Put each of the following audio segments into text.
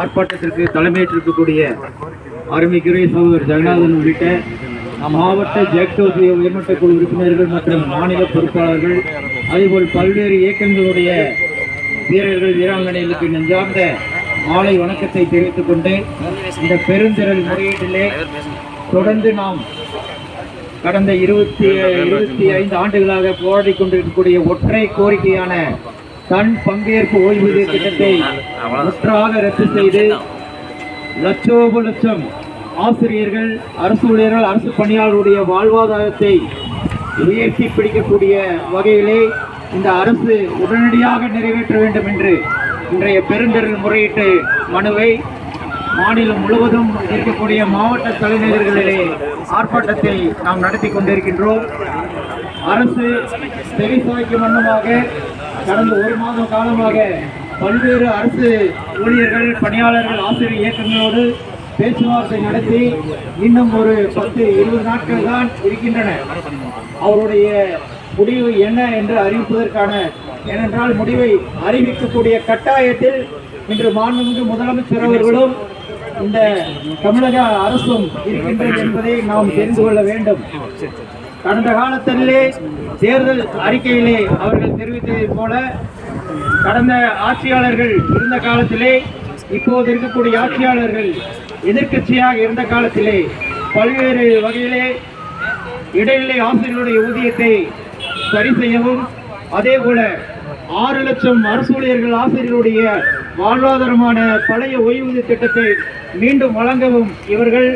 ஆர்ப்பாட்டத்திற்கு தலைமையேற்றிருக்கக்கூடிய அருமைக்குரிய சகோதரர் ஜெகநாதன் உள்ளிட்ட மாவட்ட ஜெக்டோசிய உயர்மட்ட குழு உறுப்பினர்கள் மற்றும் மாநில பொறுப்பாளர்கள், அதேபோல் பல்வேறு இயக்கங்களுடைய வீரர்கள் வீராங்கனைகளுக்கு நெஞ்சார்ந்த மாலை வணக்கத்தை தெரிவித்துக் கொண்டு இந்த பெருந்திரள் முறையீட்டிலே தொடர்ந்து நாம் கடந்த 25 ஆண்டுகளாக போராடி கொண்டிருக்கக்கூடிய ஒற்றை கோரிக்கையான தன் பங்கேற்பு ஓய்வூதிய திட்டத்தை முற்றாக ரத்து செய்து லட்சம் ஆசிரியர்கள், அரசு ஊழியர்கள், அரசு பணியாளர்களுடைய வாழ்வாதாரத்தை உயர்த்தி பிடிக்கக்கூடிய வகையிலே இந்த அரசு உடனடியாக நிறைவேற்ற வேண்டும் என்று இன்றைய பெருந்திரள் முறையீட்டு மனுவை மாநிலம் முழுவதும் இருக்கக்கூடிய மாவட்ட தலைநகர்களிலே ஆர்ப்பாட்டத்தை நாம் நடத்தி கொண்டிருக்கின்றோம். அரசு செவிசாய்க்கும் வண்ணமாக கடந்த 1 மாத காலமாக பல்வேறு அரசு ஊழியர்கள், பணியாளர்கள், ஆசிரியர் இயக்கங்களோடு பேச்சுவார்த்தை நடத்தி இன்னும் ஒரு 10-20 நாட்கள் தான் இருக்கின்றன. அவருடைய முடிவு என்ன என்று அறிவிப்பதற்கான, ஏனென்றால் முடிவை அறிவிக்கக்கூடிய கட்டாயத்தில் இன்று மாண்புமிகு முதலமைச்சர் அவர்களும் இந்த தமிழக அரசும் இருக்கின்றது என்பதை நாம் தெரிந்து கொள்ள வேண்டும். கடந்த காலத்திலே தேர்தல் அறிக்கையிலே அவர்கள் தெரிவித்ததை போல கடந்த ஆட்சியாளர்கள் இருந்த காலத்திலே, இப்போது இருக்கக்கூடிய ஆட்சியாளர்கள் எதிர்க்கட்சியாக இருந்த காலத்திலே பல்வேறு வகையிலே இடைநிலை ஆசிரியர்களுடைய ஊதியத்தை சரி செய்யவும், அதே போல 6 லட்சம் அரசு ஊழியர்கள் ஆசிரியர்களுடைய வாழ்வாதாரமான பழைய ஓய்வூதிய திட்டத்தை மீண்டும் வழங்கவும் இவர்கள்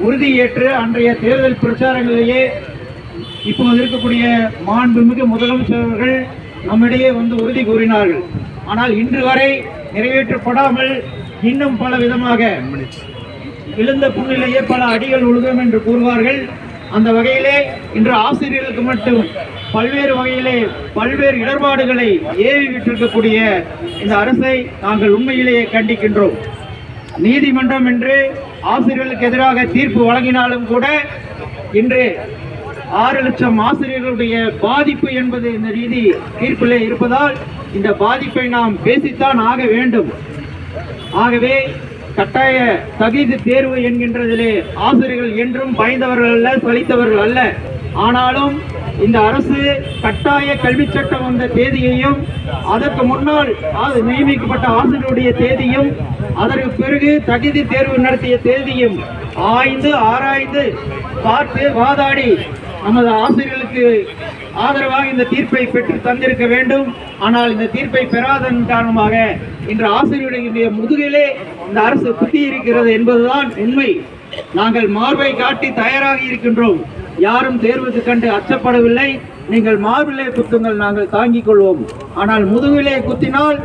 உறுதியேற்று அன்றைய தேர்தல் பிரச்சாரங்களிலேயே இப்போது இருக்கக்கூடிய மாண்புமிகு முதலமைச்சர் அவர்கள் நம்மிடையே வந்து உறுதி கூறினார்கள். ஆனால் இன்று வரை நிறைவேற்றப்படாமல் இன்னும் பல விதமாக விழுந்த புண்ணிலேயே பல அடிகள் உழுகும் என்று கூறுவார்கள். அந்த வகையிலே இன்று ஆசிரியர்களுக்கு மட்டும் பல்வேறு வகையிலே பல்வேறு இடர்பாடுகளை ஏவி விட்டிருக்கக்கூடிய இந்த அரசை நாங்கள் உண்மையிலேயே கண்டிக்கின்றோம். நீதிமன்றம் என்று ஆசிரியர்களுக்கு எதிராக தீர்ப்பு வழங்கினாலும் கூட இன்று 6 லட்சம் ஆசிரியர்களுடைய பாதிப்பு என்பது இந்த நீதி தீர்ப்பிலே இருப்பதால் இந்த பாதிப்பை நாம் பேசித்தான் ஆக வேண்டும். ஆகவே கட்டாய தகுதி தேர்வு என்கின்றதிலே ஆசிரியர்கள் என்றும் பயந்தவர்கள் அல்ல, சலித்தவர்கள் அல்ல. ஆனாலும் இந்த அரசு கட்டாய கல்வி சட்டம் வந்த தேதியையும், அதற்கு முன்னால் நியமிக்கப்பட்ட ஆசிரியருடைய தேதியும், அதற்கு பிறகு தகுதி தேர்வு நடத்திய தேதியும் ஆராய்ந்து பார்த்து வாதாடி நமது ஆசிரியர்களுக்கு ஆதரவாக இந்த தீர்ப்பை பெற்று தந்திருக்க வேண்டும். ஆனால் இந்த தீர்ப்பை பெறாதன் காரணமாக இன்று ஆசிரியருடைய முதுகிலே இந்த அரசு குத்தி இருக்கிறது என்பதுதான் உண்மை. நாங்கள் மார்பை காட்டி தயாராக இருக்கின்றோம். யாரும் தேர்வுக்கு கண்டு அச்சப்படவில்லை. நீங்கள் மார்பிலே குத்துங்கள், நாங்கள் தாங்கிக் கொள்வோம். ஆனால் முதுகிலே குத்தினால்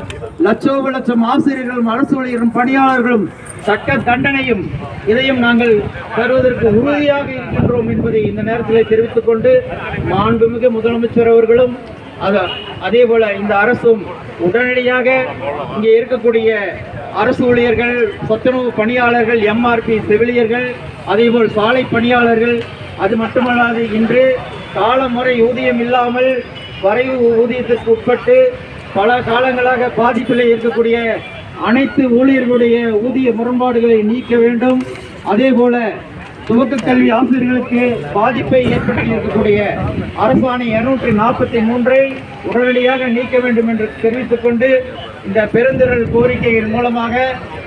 லட்சம் ஆசிரியர்களும் அரசு ஊழியரும் பணியாளர்களும் தக்க தண்டனையும் இதையும் நாங்கள் தருவதற்கு உறுதியாக இருக்கின்றோம் என்பதை இந்த நேரத்தில் தெரிவித்துக் கொண்டு மாண்புமிகு முதலமைச்சர் அவர்களும் அதே போல இந்த அரசும் உடனடியாக இங்கே இருக்கக்கூடிய அரசு ஊழியர்கள், சத்துணவு பணியாளர்கள், MRP செவிலியர்கள், அதேபோல் சாலை பணியாளர்கள், அது மட்டுமல்லாது இன்று காலமுறை ஊதியம் இல்லாமல் வரைவு ஊதியத்திற்கு உட்பட்டு பல காலங்களாக பாதிப்பில் இருக்கக்கூடிய அனைத்து ஊழியர்களுடைய ஊதிய முரண்பாடுகளை நீக்க வேண்டும். அதே போல துவக்க கல்வி ஆசிரியர்களுக்கு பாதிப்பை ஏற்படுத்தி இருக்கக்கூடிய அரசாணை 243 உடனடியாக நீக்க வேண்டும் என்று தெரிவித்துக் கொண்டு இந்த பெருந்திரள் கோரிக்கைகள் மூலமாக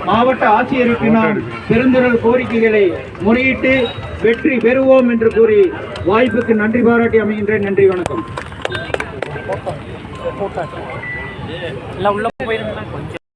மாவட்ட ஆட்சியருக்கு நாம் பெருந்திரள் கோரிக்கைகளை முறையிட்டு வெற்றி பெறுவோம் என்று கூறி வாய்ப்புக்கு நன்றி பாராட்டி அமைகின்றேன். நன்றி, வணக்கம்.